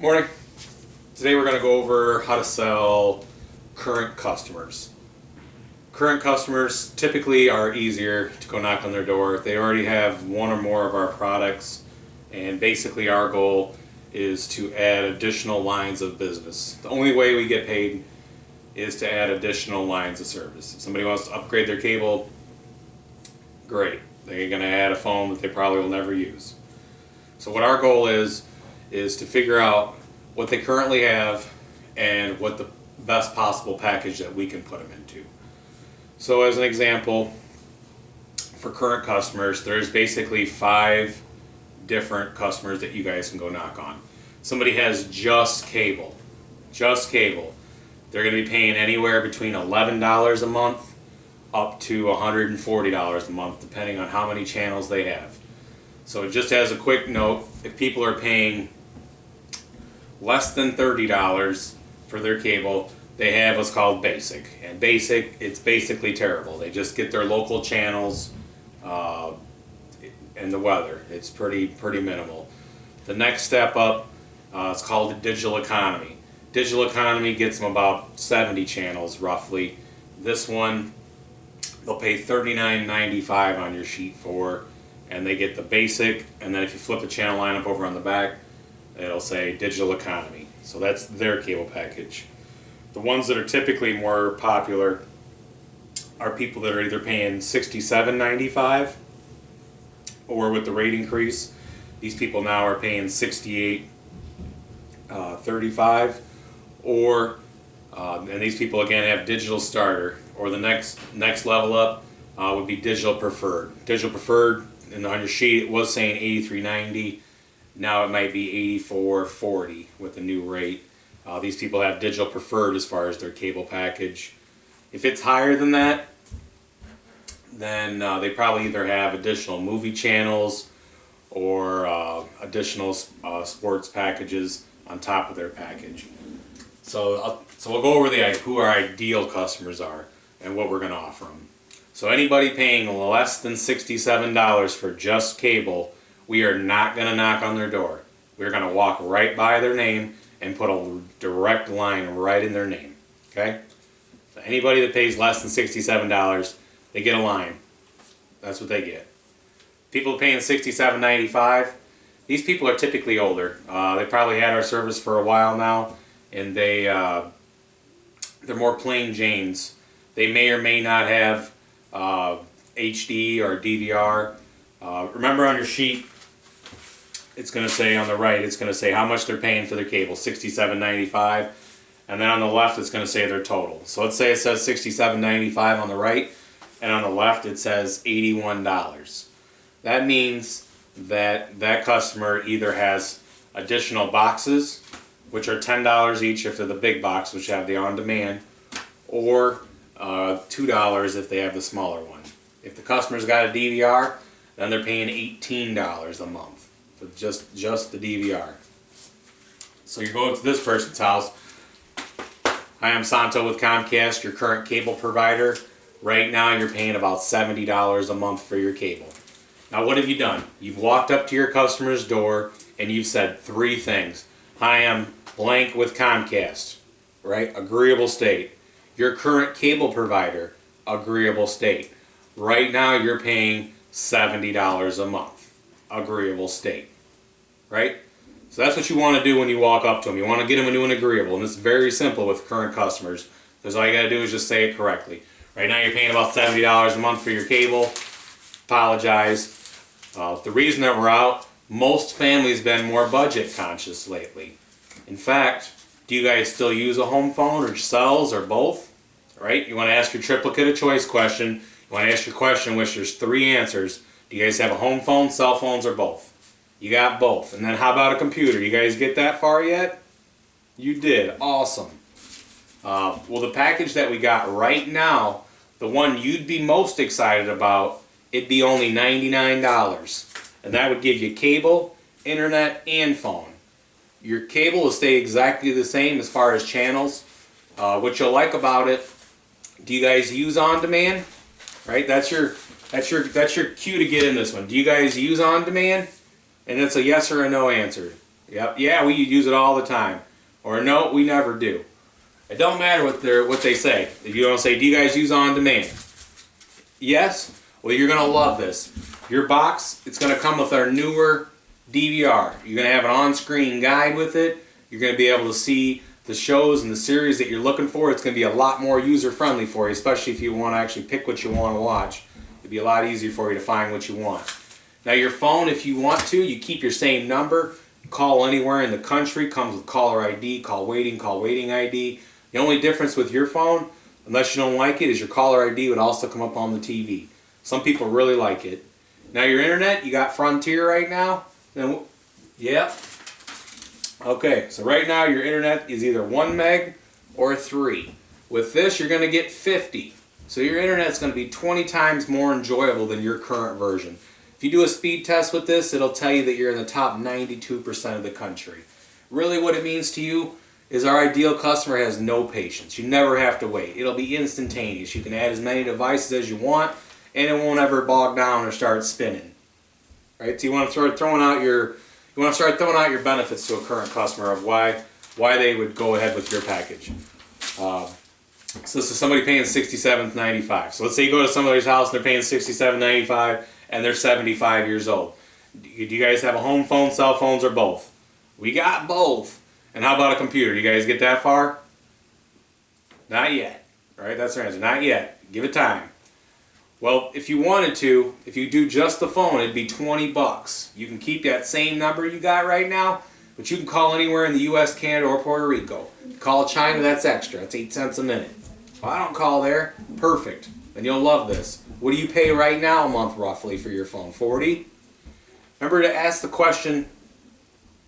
Morning. Today we're going to go over how to sell current customers. Current customers typically are easier to go knock on their door. They already have one or more of our products, and basically our goal is to add additional lines of business. The only way we get paid is to add additional lines of service. If somebody wants to upgrade their cable, great. They're going to add a phone that they probably will never use. So what our goal is to figure out what they currently have and what the best possible package that we can put them into. So as an example, for current customers, there's basically 5 different customers that you guys can go knock on. Somebody has just cable. They're going to be paying anywhere between $11 a month up to $140 a month, depending on how many channels they have. So just as a quick note, if people are paying less than $30 for their cable, they have what's called basic. And basic, it's basically terrible. They just get their local channels and the weather. It's pretty minimal. The next step up, it's called the digital economy. Digital economy gets them about 70 channels roughly. This one, they'll pay $39.95 on your sheet for, and they get the basic, and then if you flip the channel line up over on the back, it'll say digital economy. So that's their cable package. The ones that are typically more popular are people that are either paying $67.95 or with the rate increase, these people now are paying $68.35, or and these people again have digital starter, or the next level up would be digital preferred. Digital preferred, and on your sheet it was saying $83.90. Now it might be $84.40 with the new rate. These people have digital preferred as far as their cable package. If it's higher than that, then they probably either have additional movie channels or additional sports packages on top of their package. So we'll go over who our ideal customers are and what we're going to offer them. So anybody paying less than $67 for just cable, we are not going to knock on their door. We're going to walk right by their name and put a direct line right in their name. Okay? So anybody that pays less than $67, they get a line. That's what they get. People paying $67.95, these people are typically older. They probably had our service for a while now, and they're more plain Janes. They may or may not have HD or DVR. Remember on your sheet, it's going to say on the right, it's going to say how much they're paying for their cable, $67.95, and then on the left it's going to say their total. So let's say it says $67.95 on the right, and on the left it says $81. That means that that customer either has additional boxes, which are $10 each if they're the big box, which have the on-demand, or $2 if they have the smaller one. If the customer's got a DVR, then they're paying $18 a month for just the DVR. So you go to this person's house. Hi, I'm Santo with Comcast, your current cable provider. Right now you're paying about $70 a month for your cable. Now what have you done? You've walked up to your customer's door and you've said 3 things. Hi, I'm blank with Comcast, right? Agreeable state. Your current cable provider, agreeable state. Right now you're paying $70 a month. Agreeable state, right? So that's what you want to do when you walk up to them. You want to get them into an agreeable, and it's very simple with current customers, because all you got to do is just say it correctly. Right now you're paying about $70 a month for your cable. Apologize. The reason that we're out, most families have been more budget conscious lately. In fact, do you guys still use a home phone or cells or both? Right? You want to ask your triplicate of choice question. You want to ask your question which there's 3 answers. Do you guys have a home phone, cell phones, or both? You got both. And then how about a computer? You guys get that far yet? You did. Awesome. Well, the package that we got right now, the one you'd be most excited about, it'd be only $99. And that would give you cable, internet, and phone. Your cable will stay exactly the same as far as channels. What you'll like about it, do you guys use on-demand? Right? That's your cue to get in this one. Do you guys use on-demand? And it's a yes or a no answer. Yep. Yeah, we use it all the time. Or no, we never do. It don't matter what they say. If you don't say, do you guys use on demand? Yes. Well, you're gonna love this. Your box, it's gonna come with our newer DVR. You're gonna have an on-screen guide with it. You're gonna be able to see the shows and the series that you're looking for. It's gonna be a lot more user-friendly for you, especially if you want to actually pick what you want to watch. It'd be a lot easier for you to find what you want. Now your phone, if you want to, you keep your same number. Call anywhere in the country, comes with caller ID, call waiting ID. The only difference with your phone, unless you don't like it, is your caller ID would also come up on the TV. Some people really like it. Now your internet, you got Frontier right now? Then, yep. Okay, so right now your internet is either 1 meg or 3. With this, you're going to get 50. So your internet's going to be 20 times more enjoyable than your current version. If you do a speed test with this, it'll tell you that you're in the top 92% of the country. Really what it means to you is our ideal customer has no patience. You never have to wait. It'll be instantaneous. You can add as many devices as you want, and it won't ever bog down or start spinning. Right? So you want to start throwing out your benefits to a current customer of why they would go ahead with your package. So this is somebody paying $67.95. So let's say you go to somebody's house and they're paying $67.95 and they're 75 years old. Do you guys have a home phone, cell phones, or both? We got both. And how about a computer? You guys get that far? Not yet. Right? That's our answer. Not yet. Give it time. Well, if you wanted to, if you do just the phone, it'd be 20 bucks. You can keep that same number you got right now, but you can call anywhere in the U.S., Canada, or Puerto Rico. Call China, that's extra. That's 8 cents a minute. Well, I don't call there. Perfect. Then you'll love this. What do you pay right now a month roughly for your phone? 40? Remember to ask the question.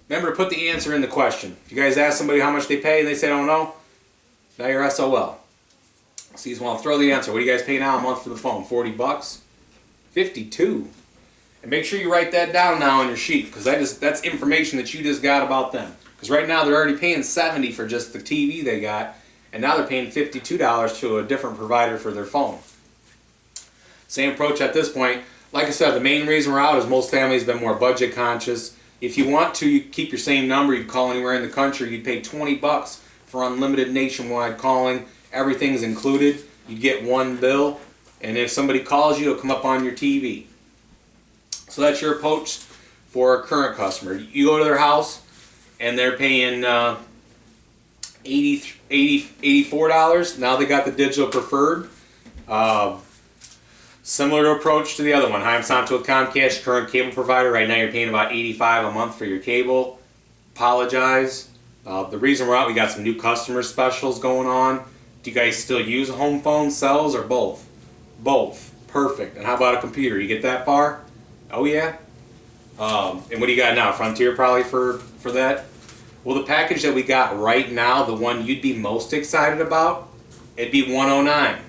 Remember to put the answer in the question. If you guys ask somebody how much they pay and they say, I don't know, now you're SOL. So you just want to throw the answer. What do you guys pay now a month for the phone? 40 bucks? 52. And make sure you write that down now on your sheet, because that's information that you just got about them. Because right now they're already paying 70 for just the TV they got, and now they're paying $52 to a different provider for their phone. Same approach at this point. Like I said, the main reason we're out is most families have been more budget conscious. If you want to, you keep your same number. You call anywhere in the country. You'd pay 20 bucks for unlimited nationwide calling. Everything's included. You get one bill, and if somebody calls you, it'll come up on your TV. So that's your approach for a current customer. You go to their house, and they're paying $84. Now they got the digital preferred. Similar approach to the other one. Hi, I'm Santo with Comcast, current cable provider. Right now you're paying about $85 a month for your cable. Apologize. The reason we're out, we got some new customer specials going on. Do you guys still use home phone, cells, or both? Both. Perfect. And how about a computer? You get that far? Oh yeah? And what do you got now? Frontier probably for that? Well, the package that we got right now, the one you'd be most excited about, it'd be $109.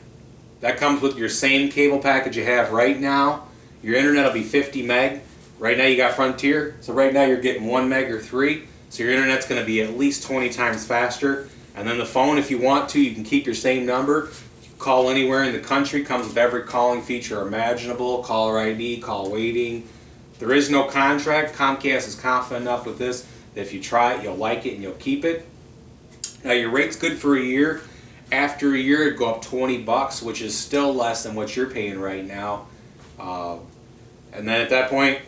That comes with your same cable package you have right now. Your internet will be 50 meg. Right now you got Frontier, so right now you're getting 1 meg or 3. So your internet's going to be at least 20 times faster. And then the phone, if you want to, you can keep your same number. You can call anywhere in the country. Comes with every calling feature imaginable. Caller ID, call waiting. There is no contract. Comcast is confident enough with this that if you try it, you'll like it and you'll keep it. Now your rate's good for a year. After a year, it'd go up 20 bucks, which is still less than what you're paying right now. And then at that point,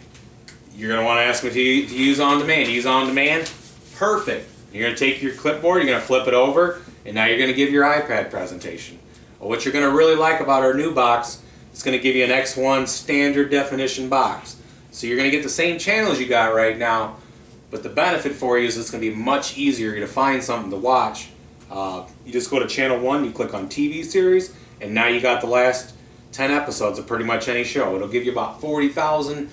you're going to want to ask me to use on demand. Use on demand? Perfect. You're going to take your clipboard, you're going to flip it over, and now you're going to give your iPad presentation. Well, what you're going to really like about our new box, it's going to give you an X1 standard definition box. So you're going to get the same channels you got right now, but the benefit for you is it's going to be much easier to find something to watch. You just go to channel 1, you click on TV series, and now you got the last 10 episodes of pretty much any show. It'll give you about 40,000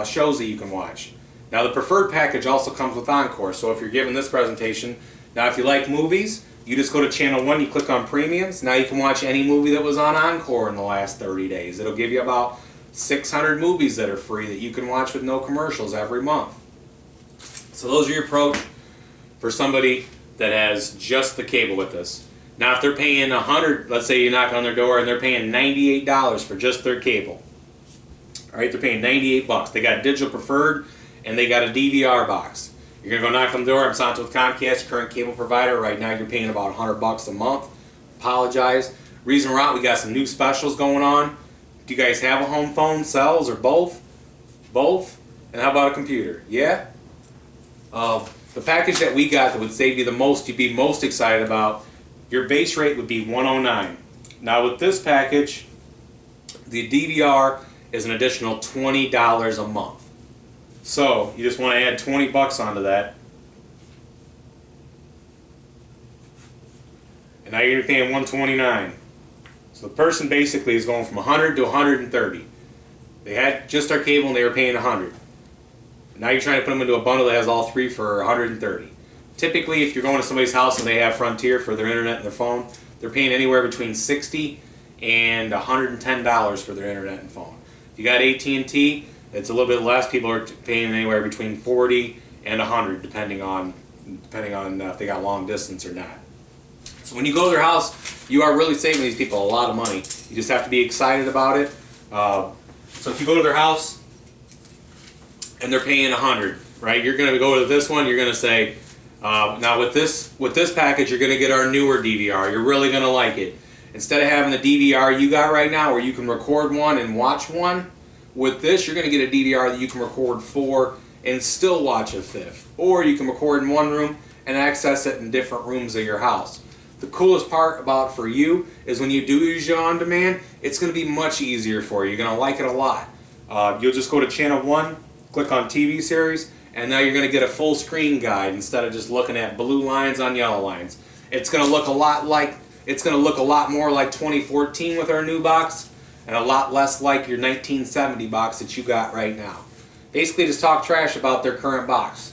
shows that you can watch. Now the preferred package also comes with Encore, so if you're giving this presentation, now if you like movies, you just go to channel 1, you click on premiums, now you can watch any movie that was on Encore in the last 30 days. It'll give you about 600 movies that are free that you can watch with no commercials every month. So those are your approach for somebody that has just the cable with us. Now if they're paying $100, let's say you knock on their door and they're paying $98 for just their cable. Alright, they're paying 98 bucks. They got digital preferred and they got a DVR box. You're gonna go knock on the door. I'm Santo with Comcast, current cable provider. Right now you're paying about $100 a month. Apologize. Reason we're out, we got some new specials going on. Do you guys have a home phone, cells, or both? Both? And how about a computer? Yeah? The package that we got that would save you the most, you'd be most excited about, your base rate would be $109. Now with this package, the DVR is an additional $20 a month. So you just want to add 20 bucks onto that. And now you're paying $129. So the person basically is going from 100 to 130. They had just our cable and they were paying 100. Now you're trying to put them into a bundle that has all three for 130. Typically, if you're going to somebody's house and they have Frontier for their internet and their phone, they're paying anywhere between $60 and $110 for their internet and phone. If you got AT&T, it's a little bit less. People are paying anywhere between $40 and $100, depending on if they got long distance or not. So when you go to their house, you are really saving these people a lot of money. You just have to be excited about it. So if you go to their house and they're paying $100, right? You're going to go to this one. You're going to say, now with this package, you're going to get our newer DVR. You're really going to like it. Instead of having the DVR you got right now, where you can record one and watch one, with this you're going to get a DVR that you can record 4 and still watch a fifth. Or you can record in one room and access it in different rooms of your house. The coolest part about for you is when you do use your on demand, it's going to be much easier for you. You're going to like it a lot. You'll just go to channel 1, click on TV series, and now you're going to get a full screen guide instead of just looking at blue lines on yellow lines. It's going to look a lot more like 2014 with our new box, and a lot less like your 1970 box that you got right now. Basically, just talk trash about their current box.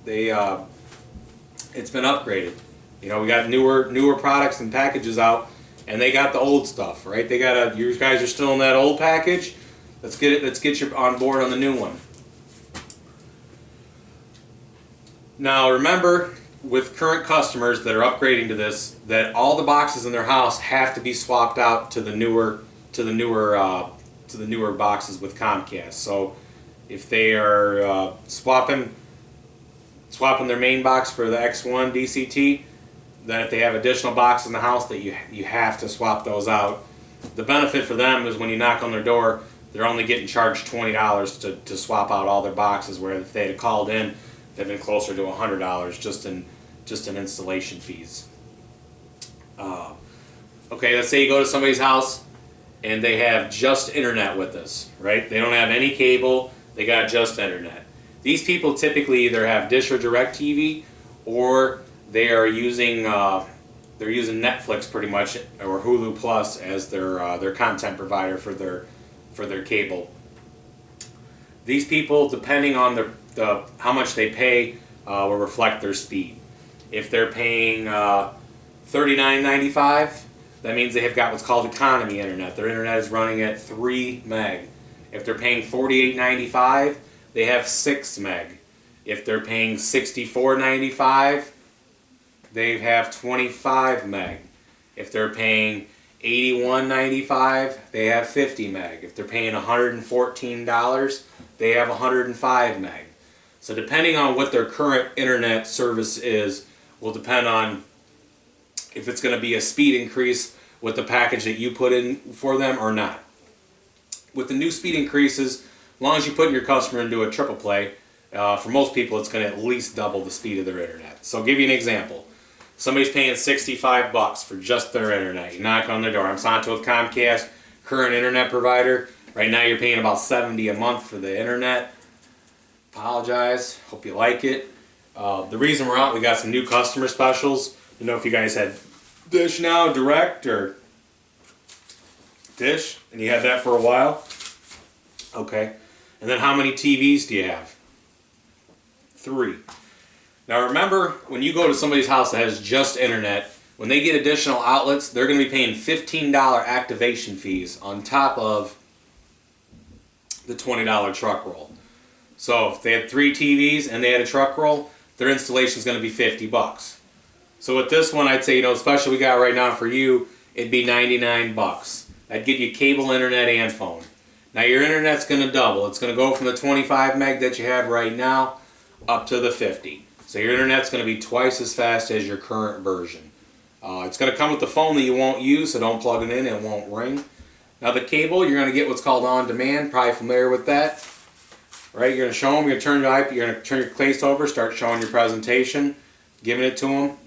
It's been upgraded. You know, we got newer products and packages out, and they got the old stuff, right? You guys are still in that old package. Let's get you on board on the new one. Now remember, with current customers that are upgrading to this, that all the boxes in their house have to be swapped out to the newer boxes with Comcast. So if they are swapping their main box for the X1 DCT, then if they have additional boxes in the house, that you have to swap those out. The benefit for them is when you knock on their door, they're only getting charged $20 to swap out all their boxes, where if they had called in, they've been closer to $100 just in installation fees. Okay, let's say you go to somebody's house and they have just internet with us, right? They don't have any cable, they got just internet. These people typically either have Dish or DirecTV, or they are using Netflix pretty much, or Hulu Plus as their content provider for their cable. These people, depending on how much they pay, will reflect their speed. If they're paying $39.95, that means they have got what's called economy internet. Their internet is running at 3 meg. If they're paying $48.95, they have 6 meg. If they're paying $64.95, they have 25 meg. If they're paying $81.95, they have 50 meg. If they're paying $114, they have 105 meg. So depending on what their current internet service is, will depend on if it's going to be a speed increase with the package that you put in for them or not. With the new speed increases, as long as you put your customer into a triple play, for most people it's going to at least double the speed of their internet. So I'll give you an example. Somebody's paying 65 bucks for just their internet. You knock on their door. I'm Santo with Comcast, current internet provider. Right now you're paying about $70 a month for the internet. Apologize. Hope you like it. The reason we're out, we got some new customer specials. You know, if you guys had Dish now, Direct, or Dish, and you had that for a while. Okay. And then how many TVs do you have? 3. Now remember, when you go to somebody's house that has just internet, when they get additional outlets, they're going to be paying $15 activation fees on top of the $20 truck roll. So if they had 3 TVs and they had a truck roll, their installation is going to be 50 bucks. So with this one, I'd say, you know, special we got right now for you, it'd be 99 bucks. That'd give you cable, internet, and phone. Now your internet's going to double. It's going to go from the 25 meg that you have right now up to the 50. So your internet's going to be twice as fast as your current version. It's going to come with the phone that you won't use, so don't plug it in, it won't ring. Now the cable, you're going to get what's called on demand, probably familiar with that. Right, you're going to show them, you're going to turn your case over, start showing your presentation, giving it to them.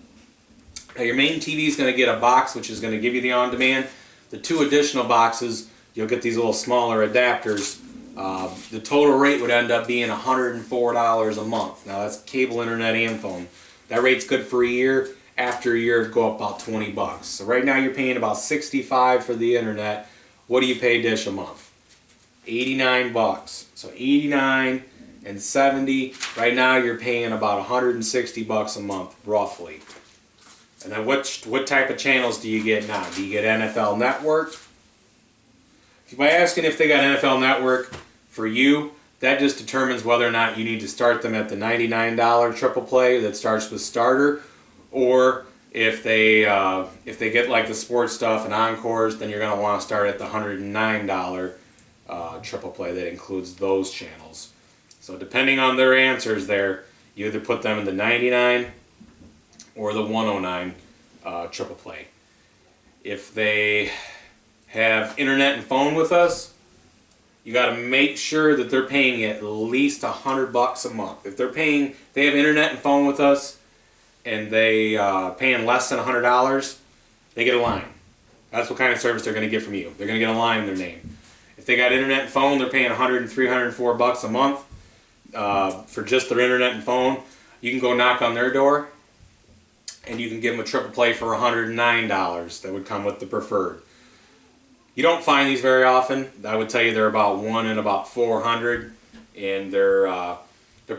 Now your main TV is going to get a box which is going to give you the on demand. The 2 additional boxes, you'll get these little smaller adapters. The total rate would end up being $104 a month. Now that's cable, internet, and phone. That rate's good for a year. After a year, it'd go up about 20 bucks. So right now you're paying about $65 for the internet. What do you pay Dish a month? 89 bucks. So 89 and 70. Right now you're paying about 160 bucks a month, roughly. And then what type of channels do you get now? Do you get NFL Network? By asking if they got NFL Network for you, that just determines whether or not you need to start them at the $99 triple play that starts with starter, or if they get like the sports stuff and encores, then you're going to want to start at the $109 triple play that includes those channels. So depending on their answers there, you either put them in the 99 or the 109 triple play. If they have internet and phone with us, you got to make sure that they're paying at least $100 a month. If they have internet and phone with us, and they paying less than $100, they get a line. That's what kind of service they're going to get from you. They're going to get a line in their name. If they got internet and phone, they're paying $103, $104 a month for just their internet and phone. You can go knock on their door, and you can give them a triple play for $109. That would come with the preferred. You don't find these very often. I would tell you they're about 1 in about 400, and they're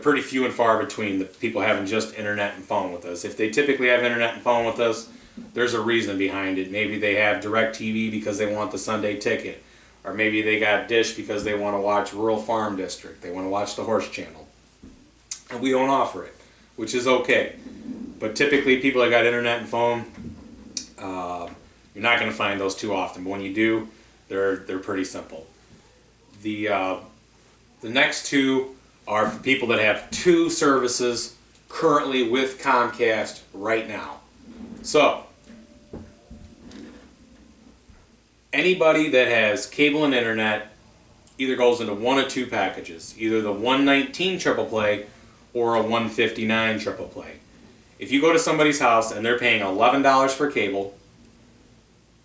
pretty few and far between, the people having just internet and phone with us. If they typically have internet and phone with us, there's a reason behind it. Maybe they have DirecTV because they want the Sunday ticket, or maybe they got Dish because they want to watch Rural Farm District. They want to watch the Horse Channel, and we don't offer it, which is okay. But typically, people that got internet and phone, you're not going to find those too often. But when you do, they're pretty simple. The next 2 are for people that have 2 services currently with Comcast right now. So, anybody that has cable and internet either goes into 1 of 2 packages, either the 119 triple play or a 159 triple play. If you go to somebody's house and they're paying $11 for cable,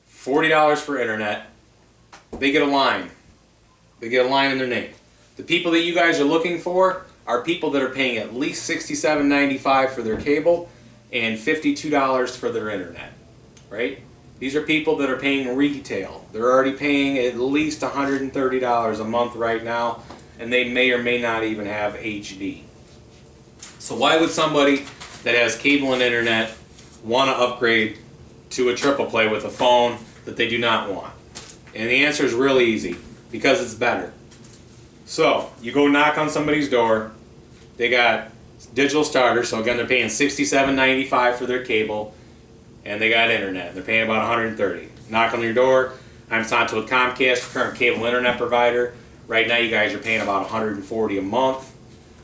$40 for internet, they get a line. They get a line in their name. The people that you guys are looking for are people that are paying at least $67.95 for their cable and $52 for their internet, right? These are people that are paying retail. They're already paying at least $130 a month right now, and they may or may not even have HD. So why would somebody that has cable and internet want to upgrade to a triple play with a phone that they do not want? And the answer is really easy, because it's better. So you go knock on somebody's door, they got digital starter, so again they're paying $67.95 for their cable, and they got internet. They're paying about $130. Knock on your door. I'm Santo with Comcast, current cable internet provider. Right now you guys are paying about $140 a month.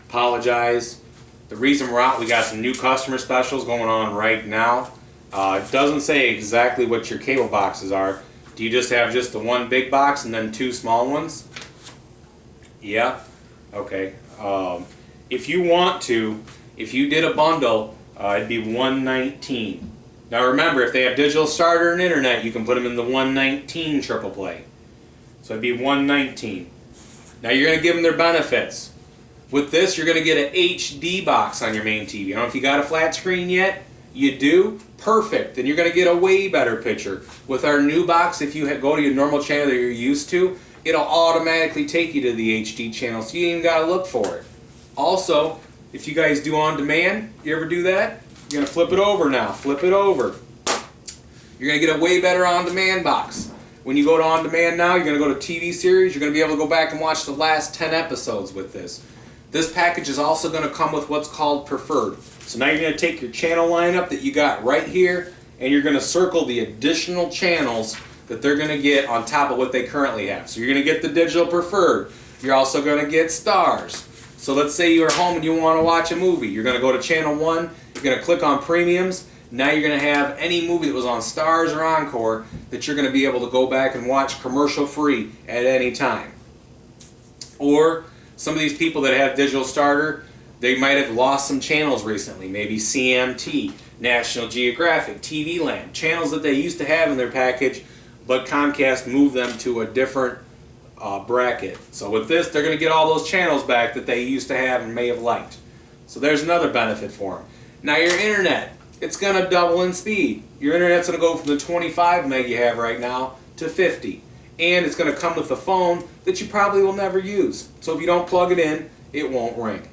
Apologize. The reason we're out, we got some new customer specials going on right now. It doesn't say exactly what your cable boxes are. Do you just have just the 1 big box and then 2 small ones? Yeah? Okay. If you want to, if you did a bundle, it'd be $119. Now remember, if they have digital starter and internet, you can put them in the $119 triple play. So it'd be $119. Now you're going to give them their benefits. With this, you're going to get an HD box on your main TV. I don't know if you got a flat screen yet. You do? Perfect. Then you're going to get a way better picture. With our new box, if you go to your normal channel that you're used to, it'll automatically take you to the HD channel, so you ain't even got to look for it. Also, if you guys do on demand, you ever do that? You're going to flip it over now. Flip it over. You're going to get a way better on demand box. When you go to on demand now, you're going to go to TV series. You're going to be able to go back and watch the last 10 episodes with this. This package is also going to come with what's called preferred. So now you're going to take your channel lineup that you got right here, and you're going to circle the additional channels that they're going to get on top of what they currently have. So you're going to get the digital preferred. You're also going to get stars. So let's say you're home and you want to watch a movie. You're going to go to channel 1, you're going to click on premiums. Now you're going to have any movie that was on Stars or Encore that you're going to be able to go back and watch commercial free at any time. Or some of these people that have digital starter, they might have lost some channels recently, maybe CMT, National Geographic, TV Land, channels that they used to have in their package, but Comcast moved them to a different bracket. So with this, they're going to get all those channels back that they used to have and may have liked. So there's another benefit for them. Now your internet, it's going to double in speed. Your internet's going to go from the 25 meg you have right now to 50. And it's going to come with a phone that you probably will never use. So if you don't plug it in, it won't ring.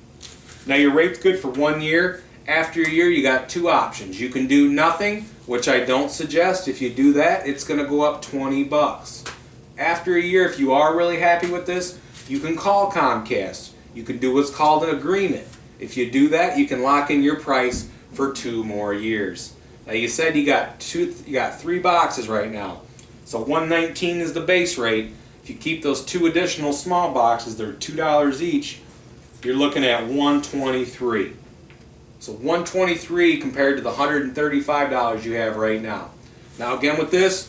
Now your rate's good for 1 year. After a year, you got 2 options. You can do nothing, which I don't suggest. If you do that, it's going to go up 20 bucks. After a year, if you are really happy with this, you can call Comcast. You can do what's called an agreement. If you do that, you can lock in your price for 2 more years. Now you said you got 3 boxes right now. So $119 is the base rate. If you keep those 2 additional small boxes, they're $2 each, you're looking at $123. So $123 compared to the $135 you have right now. Now again with this,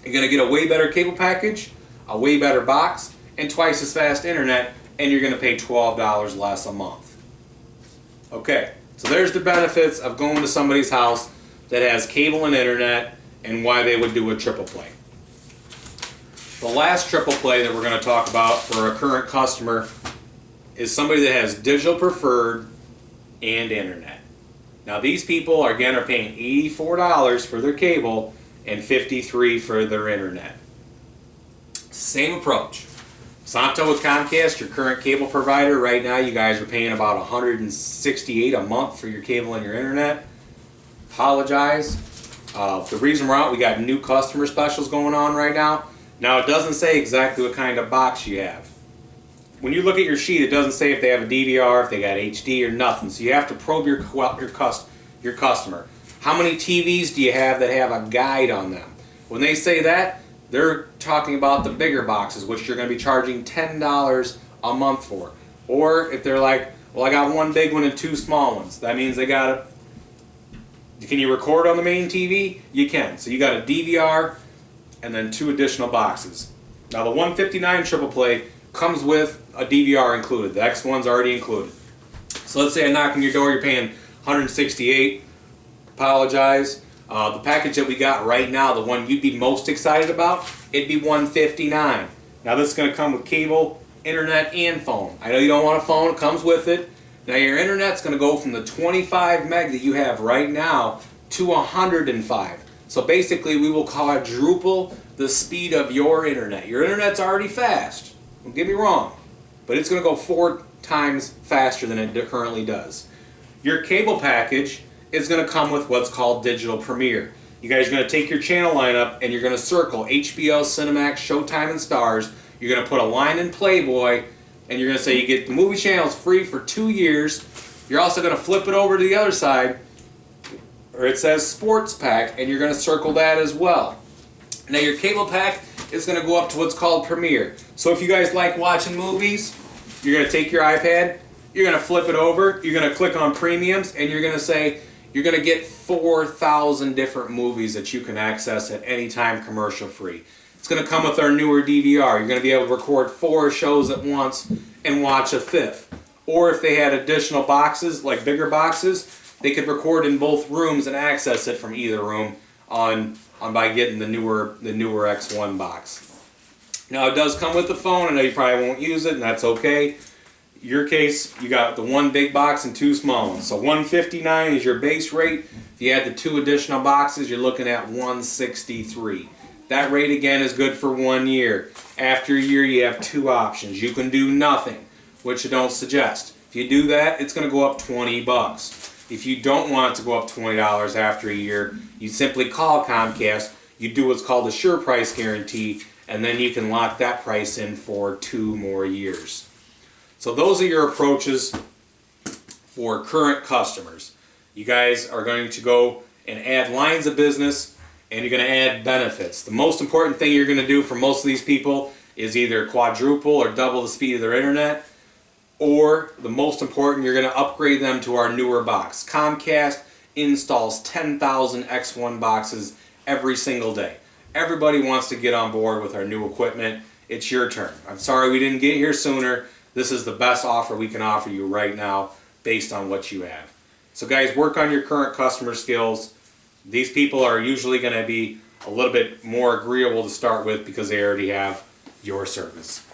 you're going to get a way better cable package, a way better box, and twice as fast internet, and you're going to pay $12 less a month. Okay, so there's the benefits of going to somebody's house that has cable and internet and why they would do a triple play. The last triple play that we're going to talk about for a current customer is somebody that has digital preferred and internet. Now these people again are paying $84 for their cable and $53 for their internet. Same approach. Santo with Comcast, your current cable provider, right now you guys are paying about $168 a month for your cable and your internet. Apologize. The reason we're out, we got new customer specials going on right now. Now it doesn't say exactly what kind of box you have. When you look at your sheet, it doesn't say if they have a DVR, if they got HD or nothing. So you have to probe your customer. How many TVs do you have that have a guide on them? When they say that, they're talking about the bigger boxes, which you're going to be charging $10 a month for. Or if they're like, well, I got 1 big one and 2 small ones. That means they got a... Can you record on the main TV? You can. So you got a DVR and then 2 additional boxes. Now the 159 triple play comes with a DVR included. The X1's already included. So let's say I knock on your door, you're paying $168. Apologize. The package that we got right now, the one you'd be most excited about, it'd be $159. Now this is going to come with cable, internet, and phone. I know you don't want a phone, it comes with it. Now your internet's going to go from the 25 meg that you have right now to 105. So basically we will quadruple the speed of your internet. Your internet's already fast, don't get me wrong, but it's going to go 4 times faster than it currently does. Your cable package is going to come with what's called Digital Premiere. You guys are going to take your channel lineup and you're going to circle HBO, Cinemax, Showtime, and Stars. You're going to put a line in Playboy and you're going to say you get the movie channels free for 2 years. You're also going to flip it over to the other side, or it says Sports Pack, and you're going to circle that as well. Now your cable pack is going to go up to what's called Premiere. So if you guys like watching movies, you're going to take your iPad, you're going to flip it over, you're going to click on Premiums, and you're going to say you're going to get 4,000 different movies that you can access at any time commercial free. It's going to come with our newer DVR. You're going to be able to record 4 shows at once and watch a 5th. Or if they had additional boxes, like bigger boxes, they could record in both rooms and access it from either room by getting the newer X1 box. Now it does come with the phone. I know you probably won't use it, and that's okay. Your case, you got the 1 big box and 2 small ones. So $159 is your base rate. If you add the 2 additional boxes, you're looking at $163. That rate again is good for 1 year. After a year, you have 2 options. You can do nothing, which I don't suggest. If you do that, it's going to go up 20 bucks. If you don't want it to go up $20 after a year, you simply call Comcast, you do what's called a sure price guarantee, and then you can lock that price in for 2 more years. So those are your approaches for current customers. You guys are going to go and add lines of business, and you're going to add benefits. The most important thing you're going to do for most of these people is either quadruple or double the speed of their internet. Or, the most important, you're going to upgrade them to our newer box. Comcast installs 10,000 X1 boxes every single day. Everybody wants to get on board with our new equipment. It's your turn. I'm sorry we didn't get here sooner. This is the best offer we can offer you right now based on what you have. So guys, work on your current customer skills. These people are usually going to be a little bit more agreeable to start with because they already have your service.